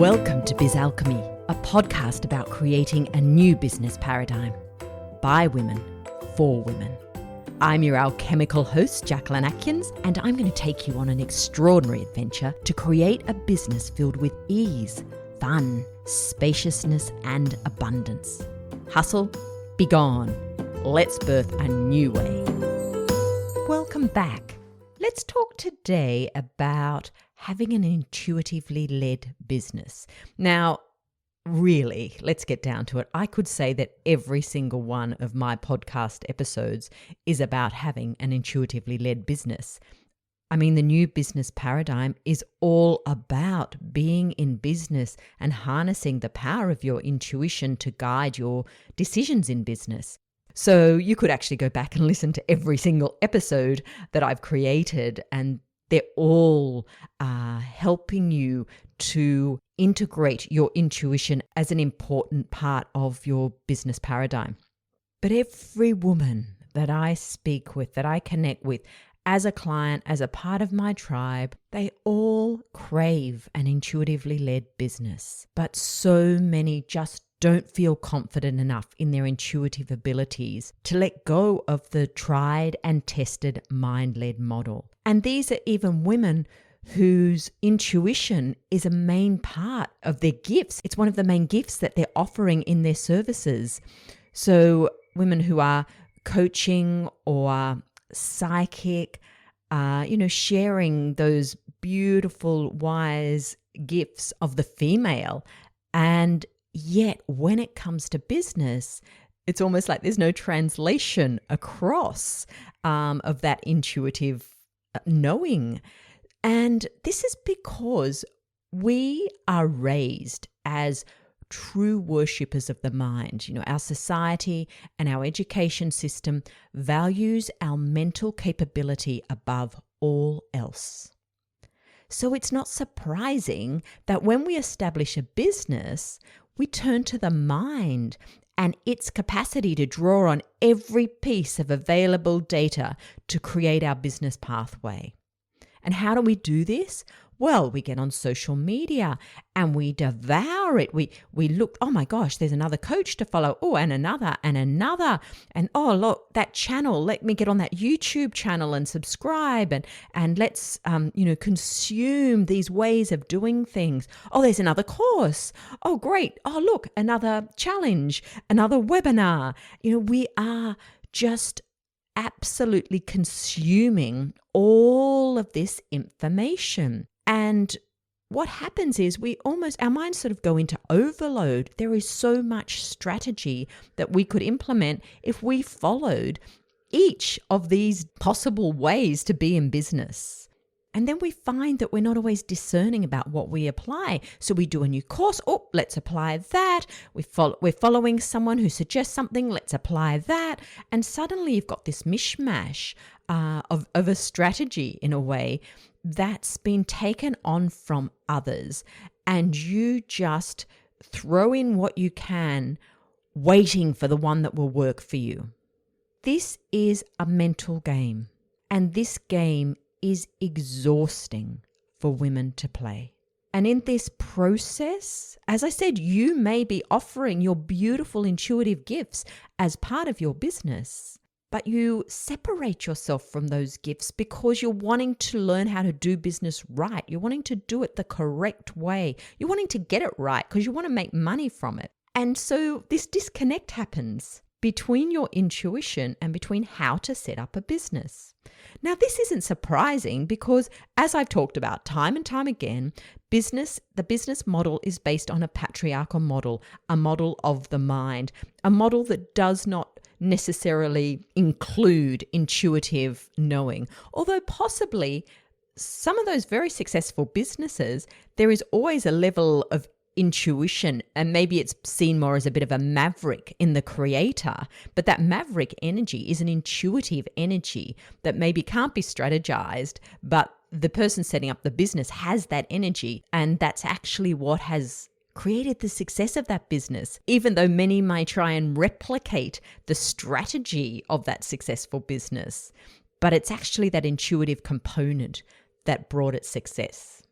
Welcome to Biz Alchemy, a podcast about creating a new business paradigm by women, for women. I'm your alchemical host, Jacquelyn, and I'm going to take you on an extraordinary adventure to create a business filled with ease, fun, spaciousness, and abundance. Hustle, be gone. Let's birth a new way. Welcome back. Let's talk today about having an intuitively led business. Now, really, let's get down to it. I could say that every single one of my podcast episodes is about having an intuitively led business. I mean, the new business paradigm is all about being in business and harnessing the power of your intuition to guide your decisions in business. So you could actually go back and listen to every single episode that I've created, and they're all helping you to integrate your intuition as an important part of your business paradigm. But every woman that I speak with, that I connect with as a client, as a part of my tribe, they all crave an intuitively led business. But so many just don't feel confident enough in their intuitive abilities to let go of the tried and tested mind-led model. And these are even women whose intuition is a main part of their gifts. It's one of the main gifts that they're offering in their services. So women who are coaching or psychic, sharing those beautiful, wise gifts of the female. And yet, when it comes to business, it's almost like there's no translation across of that intuitive knowing. And this is because we are raised as true worshippers of the mind. You know, our society and our education system values our mental capability above all else. So it's not surprising that when we establish a business, we turn to the mind and its capacity to draw on every piece of available data to create our business pathway. And how do we do this? Well, we get on social media and we devour it. We look, oh my gosh, there's another coach to follow. Oh, and another. And oh, look, that channel, let me get on that YouTube channel and subscribe and let's, consume these ways of doing things. Oh, there's another course. Oh, great. Oh, look, another challenge, another webinar. We are just absolutely consuming all of this information. And what happens is our minds sort of go into overload. There is so much strategy that we could implement if we followed each of these possible ways to be in business. And then we find that we're not always discerning about what we apply. So we do a new course. Oh, let's apply that. We're following someone who suggests something. Let's apply that. And suddenly you've got this mishmash of a strategy in a way that's been taken on from others. And you just throw in what you can, waiting for the one that will work for you. This is a mental game. And this game is exhausting for women to play. And in this process, as I said, you may be offering your beautiful intuitive gifts as part of your business, but you separate yourself from those gifts because you're wanting to learn how to do business right. You're wanting to do it the correct way. You're wanting to get it right because you want to make money from it. And so this disconnect happens between your intuition and between how to set up a business. Now, this isn't surprising because, as I've talked about time and time again, the business model is based on a patriarchal model, a model of the mind, a model that does not necessarily include intuitive knowing. Although possibly some of those very successful businesses, there is always a level of intuition, and maybe it's seen more as a bit of a maverick in the creator, but that maverick energy is an intuitive energy that maybe can't be strategized, but the person setting up the business has that energy, and that's actually what has created the success of that business, even though many may try and replicate the strategy of that successful business. But it's actually that intuitive component that brought it success.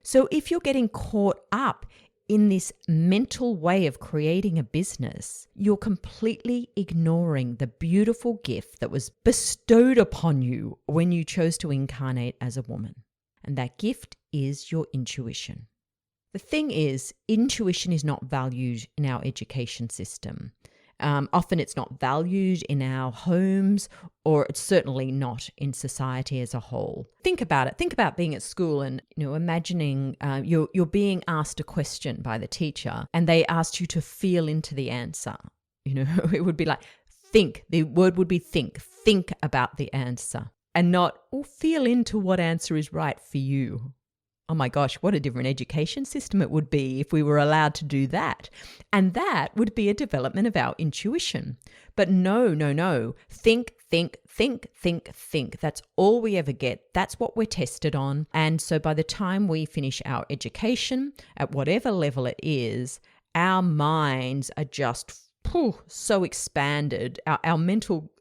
So if you're getting caught up in this mental way of creating a business, you're completely ignoring the beautiful gift that was bestowed upon you when you chose to incarnate as a woman. And that gift is your intuition. The thing is, intuition is not valued in our education system. Often it's not valued in our homes, or it's certainly not in society as a whole. Think about it. Think about being at school and imagining you're being asked a question by the teacher and they asked you to feel into the answer. It would be like, think. The word would be think. Think about the answer and not feel into what answer is right for you. Oh my gosh, what a different education system it would be if we were allowed to do that. And that would be a development of our intuition. But no. Think. That's all we ever get. That's what we're tested on. And so by the time we finish our education, at whatever level it is, our minds are just so expanded. Our mental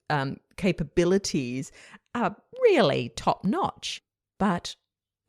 capabilities are really top notch. But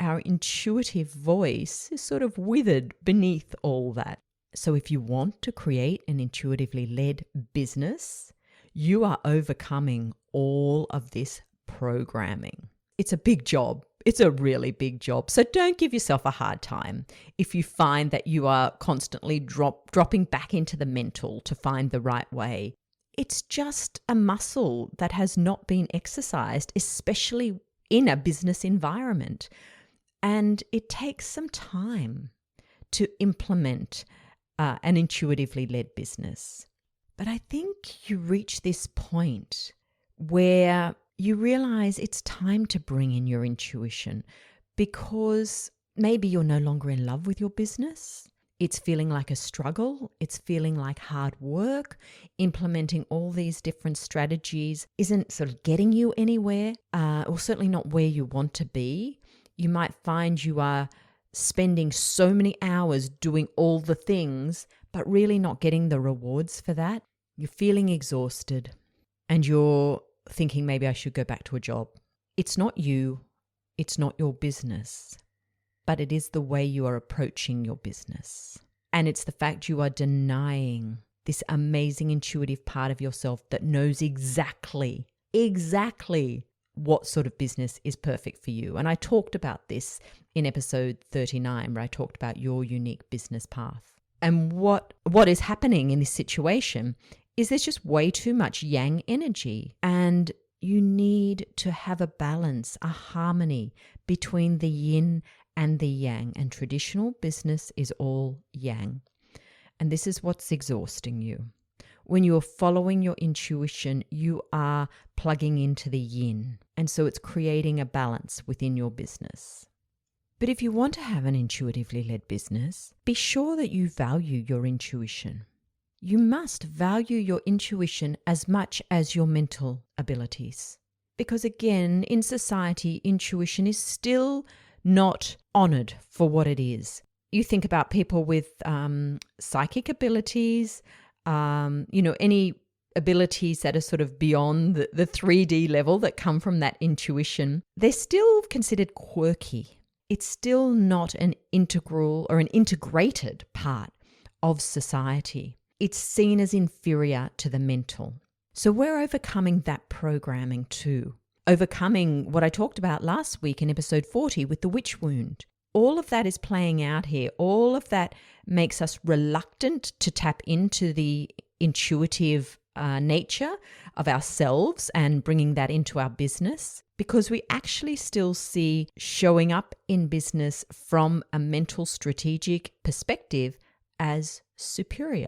our intuitive voice is sort of withered beneath all that. So if you want to create an intuitively led business, you are overcoming all of this programming. It's a big job. It's a really big job. So don't give yourself a hard time if you find that you are constantly dropping back into the mental to find the right way. It's just a muscle that has not been exercised, especially in a business environment. And it takes some time to implement an intuitively led business. But I think you reach this point where you realize it's time to bring in your intuition because maybe you're no longer in love with your business. It's feeling like a struggle. It's feeling like hard work. Implementing all these different strategies isn't sort of getting you anywhere, or certainly not where you want to be. You might find you are spending so many hours doing all the things, but really not getting the rewards for that. You're feeling exhausted and you're thinking maybe I should go back to a job. It's not you. It's not your business, but it is the way you are approaching your business. And it's the fact you are denying this amazing intuitive part of yourself that knows exactly what sort of business is perfect for you. And I talked about this in episode 39, where I talked about your unique business path. And what is happening in this situation is there's just way too much yang energy, and you need to have a balance, a harmony between the yin and the yang. And traditional business is all yang. And this is what's exhausting you. When you're following your intuition, you are plugging into the yin. And so it's creating a balance within your business. But if you want to have an intuitively led business, be sure that you value your intuition. You must value your intuition as much as your mental abilities. Because again, in society, intuition is still not honored for what it is. You think about people with psychic abilities, any abilities that are sort of beyond the 3D level that come from that intuition, they're still considered quirky. It's still not an integral or an integrated part of society. It's seen as inferior to the mental. So we're overcoming that programming too. Overcoming what I talked about last week in episode 40 with the witch wound. All of that is playing out here. All of that makes us reluctant to tap into the intuitive nature of ourselves and bringing that into our business, because we actually still see showing up in business from a mental strategic perspective as superior.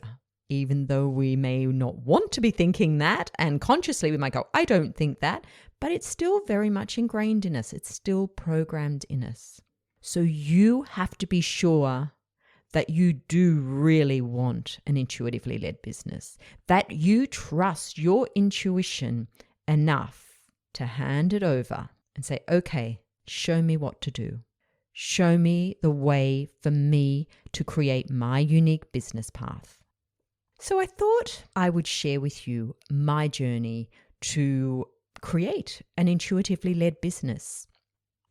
Even though we may not want to be thinking that, and consciously we might go, I don't think that, but it's still very much ingrained in us. It's still programmed in us. So you have to be sure that you do really want an intuitively led business, that you trust your intuition enough to hand it over and say, okay, show me what to do. Show me the way for me to create my unique business path. So I thought I would share with you my journey to create an intuitively led business.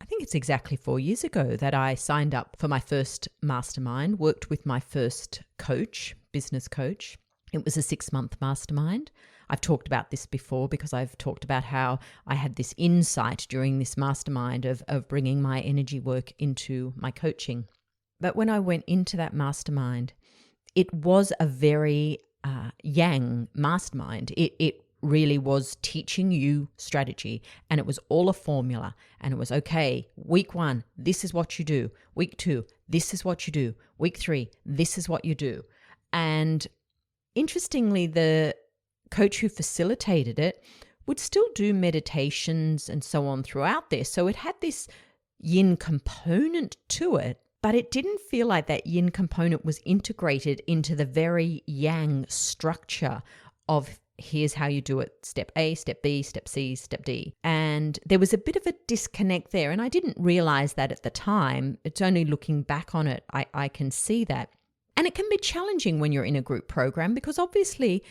I think it's exactly 4 years ago that I signed up for my first mastermind, worked with my first coach, business coach. It was a 6-month mastermind. I've talked about this before because I've talked about how I had this insight during this mastermind of bringing my energy work into my coaching. But when I went into that mastermind, it was a very yang mastermind. It really was teaching you strategy, and it was all a formula, and it was, okay, week 1, this is what you do. Week 2, this is what you do. Week 3, this is what you do. And interestingly, the coach who facilitated it would still do meditations and so on throughout there. So it had this yin component to it, but it didn't feel like that yin component was integrated into the very yang structure of here's how you do it, step A, step B, step C, step D. And there was a bit of a disconnect there, and I didn't realize that at the time. It's only looking back on it, I can see that. And it can be challenging when you're in a group program because obviously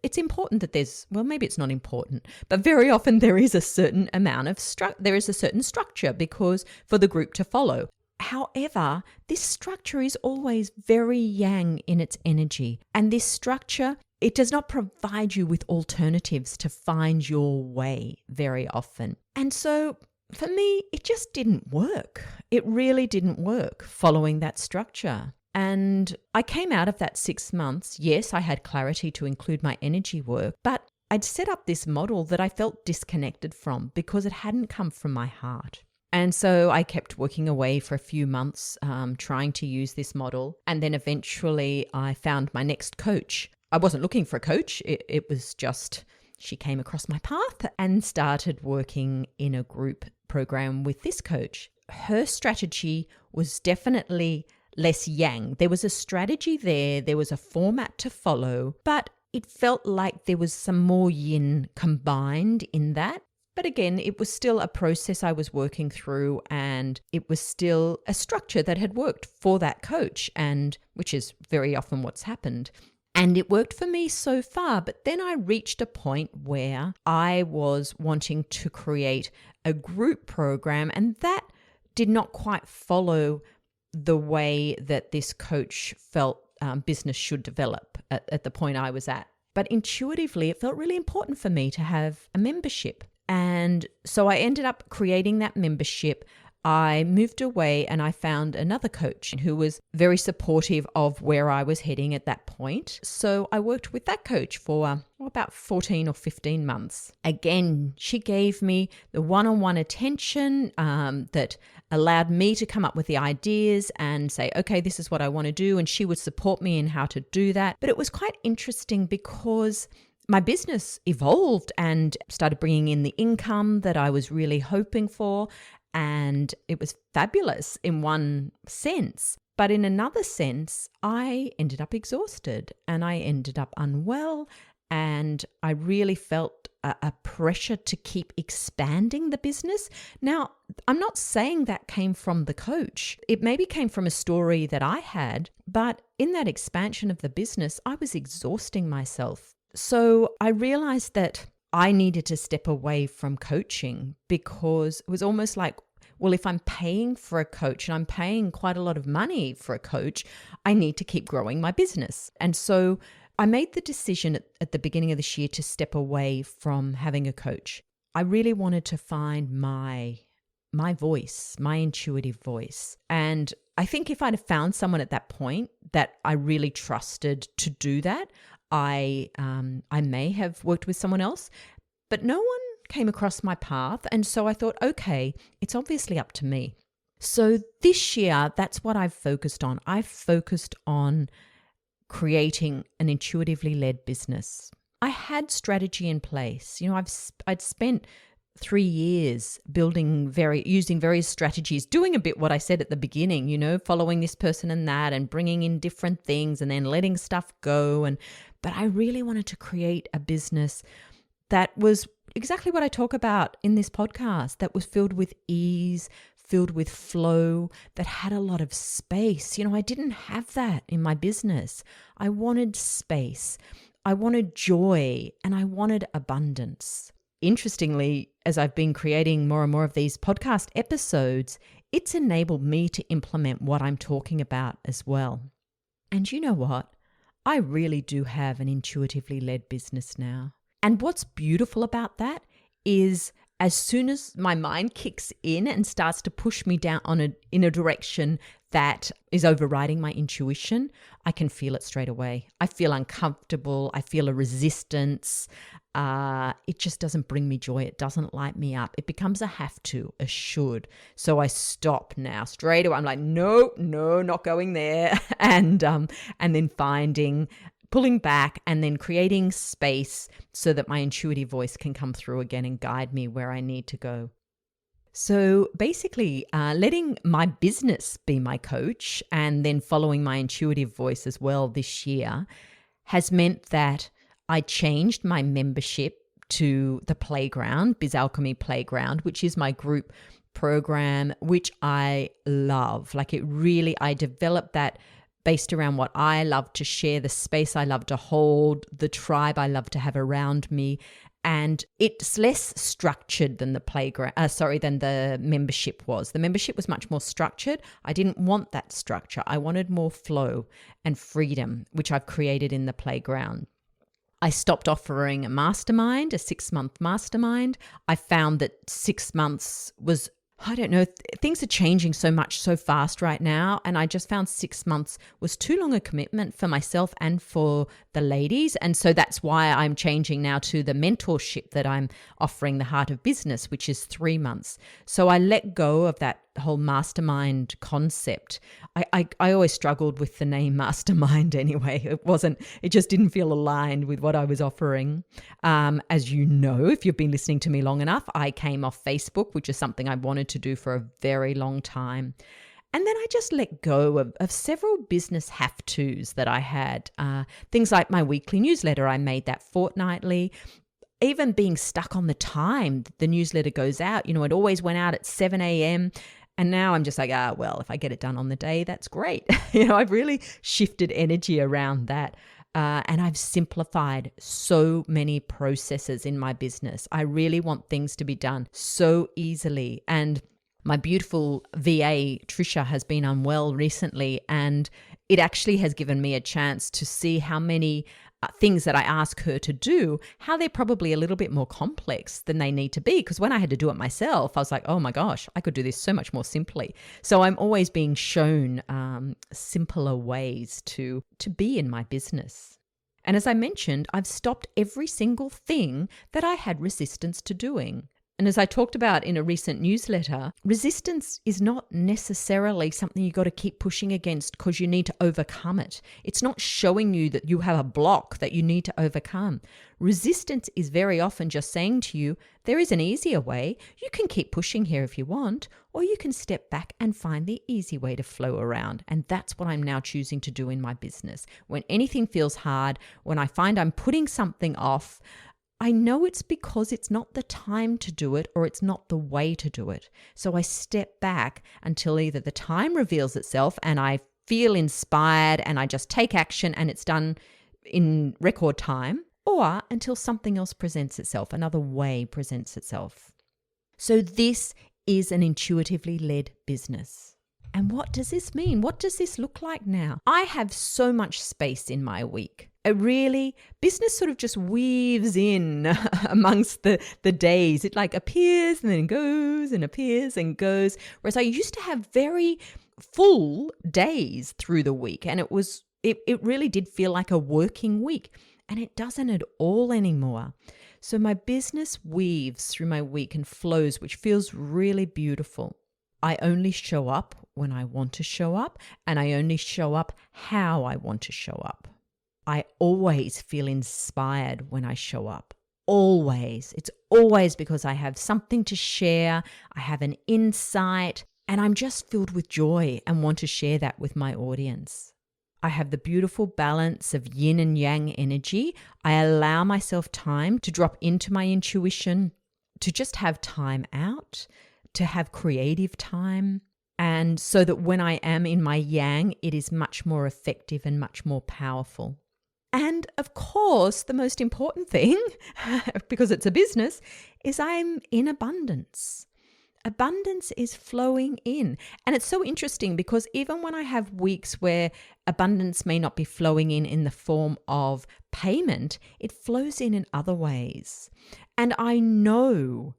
it's important that maybe it's not important, but very often there is a certain amount of there is a certain structure because for the group to follow. However, this structure is always very yang in its energy. And this structure, it does not provide you with alternatives to find your way very often. And so for me, it just didn't work. It really didn't work following that structure. And I came out of that 6 months. Yes, I had clarity to include my energy work, but I'd set up this model that I felt disconnected from because it hadn't come from my heart. And so I kept working away for a few months, trying to use this model. And then eventually I found my next coach. I wasn't looking for a coach. It was just, she came across my path and started working in a group program with this coach. Her strategy was definitely less yang. There was a strategy there was a format to follow, but it felt like there was some more yin combined in that. But again, it was still a process I was working through, and it was still a structure that had worked for that coach, and which is very often what's happened. And it worked for me so far, but then I reached a point where I was wanting to create a group program, and that did not quite follow the way that this coach felt business should develop at the point I was at. But intuitively, it felt really important for me to have a membership. And so I ended up creating that membership. I moved away and I found another coach who was very supportive of where I was heading at that point. So I worked with that coach for about 14 or 15 months. Again, she gave me the one-on-one attention that allowed me to come up with the ideas and say, okay, this is what I want to do. And she would support me in how to do that. But it was quite interesting because my business evolved and started bringing in the income that I was really hoping for. And it was fabulous in one sense. But in another sense, I ended up exhausted and I ended up unwell. And I really felt a pressure to keep expanding the business. Now, I'm not saying that came from the coach. It maybe came from a story that I had. But in that expansion of the business, I was exhausting myself. So I realized that I needed to step away from coaching because it was almost like, well, if I'm paying for a coach and I'm paying quite a lot of money for a coach, I need to keep growing my business. And so I made the decision at the beginning of this year to step away from having a coach. I really wanted to find my voice, my intuitive voice. And I think if I'd have found someone at that point that I really trusted to do that, I may have worked with someone else, but no one came across my path. And so I thought, okay, it's obviously up to me. So this year, that's what I've focused on. I've focused on creating an intuitively led business. I had strategy in place. You know, I'd spent 3 years using various strategies, doing a bit what I said at the beginning, you know, following this person and that and bringing in different things and then letting stuff go. But I really wanted to create a business that was exactly what I talk about in this podcast, that was filled with ease, filled with flow, that had a lot of space. You know, I didn't have that in my business. I wanted space. I wanted joy and I wanted abundance. interestingly, as I've been creating more and more of these podcast episodes, it's enabled me to implement what I'm talking about as well. And you know what? I really do have an intuitively led business now. And what's beautiful about that is as soon as my mind kicks in and starts to push me down in a direction that is overriding my intuition, I can feel it straight away. I feel uncomfortable. I feel a resistance. It just doesn't bring me joy. It doesn't light me up. It becomes a have to, a should. So I stop now straight away. I'm like, no, not going there. And then pulling back and then creating space so that my intuitive voice can come through again and guide me where I need to go. So basically, letting my business be my coach and then following my intuitive voice as well this year has meant that I changed my membership to the Playground, Biz Alchemy Playground, which is my group program, which I love. I developed that based around what I love to share, the space I love to hold, the tribe I love to have around me. And it's less structured than the membership was. The membership was much more structured. I didn't want that structure. I wanted more flow and freedom, which I've created in the Playground. I stopped offering a mastermind, a 6-month mastermind. I found that 6 months was, I don't know, things are changing so much so fast right now. And I just found 6 months was too long a commitment for myself and for the ladies. And so that's why I'm changing now to the mentorship that I'm offering, the Heart of Business, which is 3 months. So I let go of that whole mastermind concept. I always struggled with the name mastermind anyway. It just didn't feel aligned with what I was offering. As you know, if you've been listening to me long enough, I came off Facebook, which is something I wanted to do for a very long time. And then I just let go of several business have-tos that I had. Things like my weekly newsletter, I made that fortnightly. Even being stuck on the time the newsletter goes out, it always went out at 7 a.m. And now I'm just like, well, if I get it done on the day, that's great. I've really shifted energy around that. And I've simplified so many processes in my business. I really want things to be done so easily. And my beautiful VA, Trisha, has been unwell recently, and it actually has given me a chance to see how many things that I ask her to do, how they're probably a little bit more complex than they need to be. Because when I had to do it myself, I was like, oh my gosh, I could do this so much more simply. So I'm always being shown simpler ways to be in my business. And as I mentioned, I've stopped every single thing that I had resistance to doing. And as I talked about in a recent newsletter, resistance is not necessarily something you got to keep pushing against because you need to overcome it. It's not showing you that you have a block that you need to overcome. Resistance is very often just saying to you, there is an easier way. You can keep pushing here if you want, or you can step back and find the easy way to flow around. And that's what I'm now choosing to do in my business. When anything feels hard, when I find I'm putting something off, I know it's because it's not the time to do it or it's not the way to do it. So I step back until either the time reveals itself and I feel inspired and I just take action and it's done in record time, or until something else presents itself, another way presents itself. So this is an intuitively led business. And what does this mean? What does this look like now? I have so much space in my week. Business sort of just weaves in amongst the days. It like appears and then goes and appears and goes. Whereas I used to have very full days through the week, and it really did feel like a working week, and it doesn't at all anymore. So my business weaves through my week and flows, which feels really beautiful. I only show up when I want to show up, and I only show up how I want to show up. I always feel inspired when I show up. Always. It's always because I have something to share. I have an insight, and I'm just filled with joy and want to share that with my audience. I have the beautiful balance of yin and yang energy. I allow myself time to drop into my intuition, to just have time out, to have creative time. And so that when I am in my yang, it is much more effective and much more powerful. And of course, the most important thing, because it's a business, is I'm in abundance. Abundance is flowing in. And it's so interesting because even when I have weeks where abundance may not be flowing in the form of payment, it flows in other ways. And I know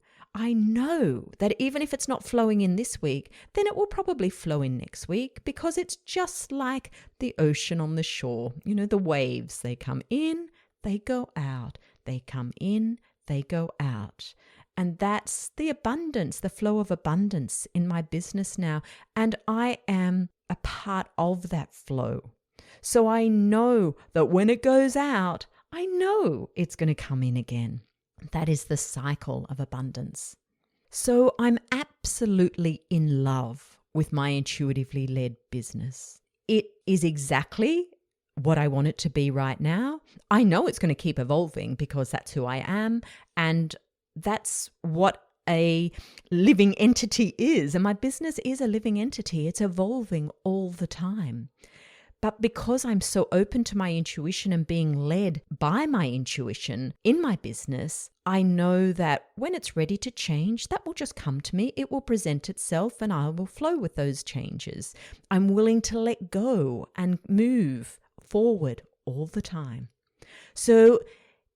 that even if it's not flowing in this week, then it will probably flow in next week, because it's just like the ocean on the shore. You know, the waves, they come in, they go out, they come in, they go out. And that's the abundance, the flow of abundance in my business now. And I am a part of that flow. So I know that when it goes out, I know it's going to come in again. That is the cycle of abundance. So I'm absolutely in love with my intuitively led business. It is exactly what I want it to be right now. I know it's going to keep evolving because that's who I am, and that's what a living entity is. And my business is a living entity. It's evolving all the time. But because I'm so open to my intuition and being led by my intuition in my business, I know that when it's ready to change, that will just come to me. It will present itself and I will flow with those changes. I'm willing to let go and move forward all the time. So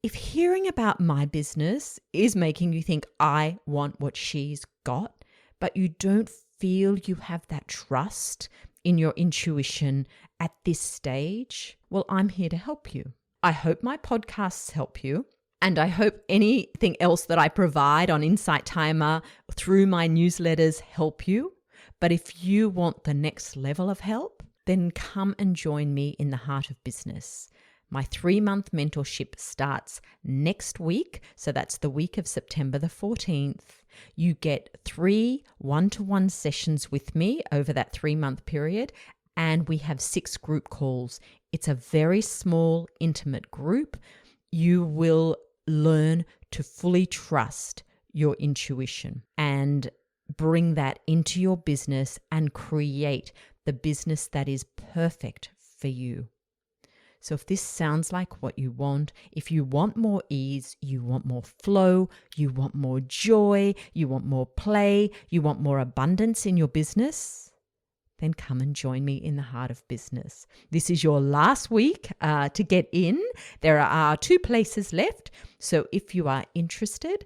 if hearing about my business is making you think, I want what she's got, but you don't feel you have that trust in your intuition at this stage, well, I'm here to help you. I hope my podcasts help you. And I hope anything else that I provide on Insight Timer through my newsletters help you. But if you want the next level of help, then come and join me in the Heart of Business. My 3-month mentorship starts next week. So that's the week of September the 14th. You get 3 one-to-one sessions with me over that 3-month period. And we have 6 group calls. It's a very small, intimate group. You will learn to fully trust your intuition and bring that into your business and create the business that is perfect for you. So if this sounds like what you want, if you want more ease, you want more flow, you want more joy, you want more play, you want more abundance in your business, then come and join me in the Heart of Business. This is your last week to get in. There are 2 places left. So if you are interested,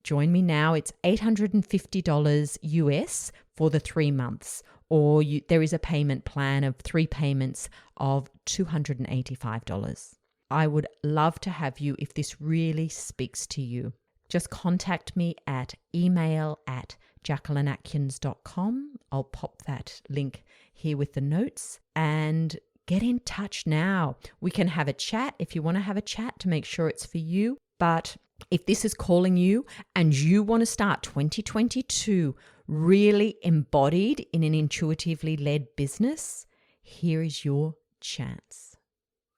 join me now. It's $850 US for the 3 months. Or there is a payment plan of 3 payments of $285. I would love to have you if this really speaks to you. Just contact me at email@jacquelynatkins.com. I'll pop that link here with the notes, and get in touch now. We can have a chat if you want to have a chat to make sure it's for you. But if this is calling you and you want to start 2022 really embodied in an intuitively led business, here is your chance.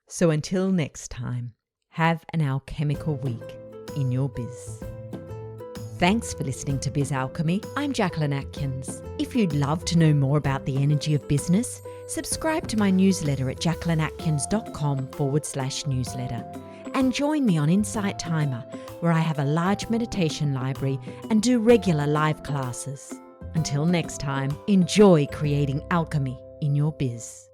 So until next time, have an alchemical week in your biz. Thanks for listening to Biz Alchemy. I'm Jacquelyn Atkins. If you'd love to know more about the energy of business, subscribe to my newsletter at jacquelynatkins.com/newsletter. And join me on Insight Timer, where I have a large meditation library and do regular live classes. Until next time, enjoy creating alchemy in your biz.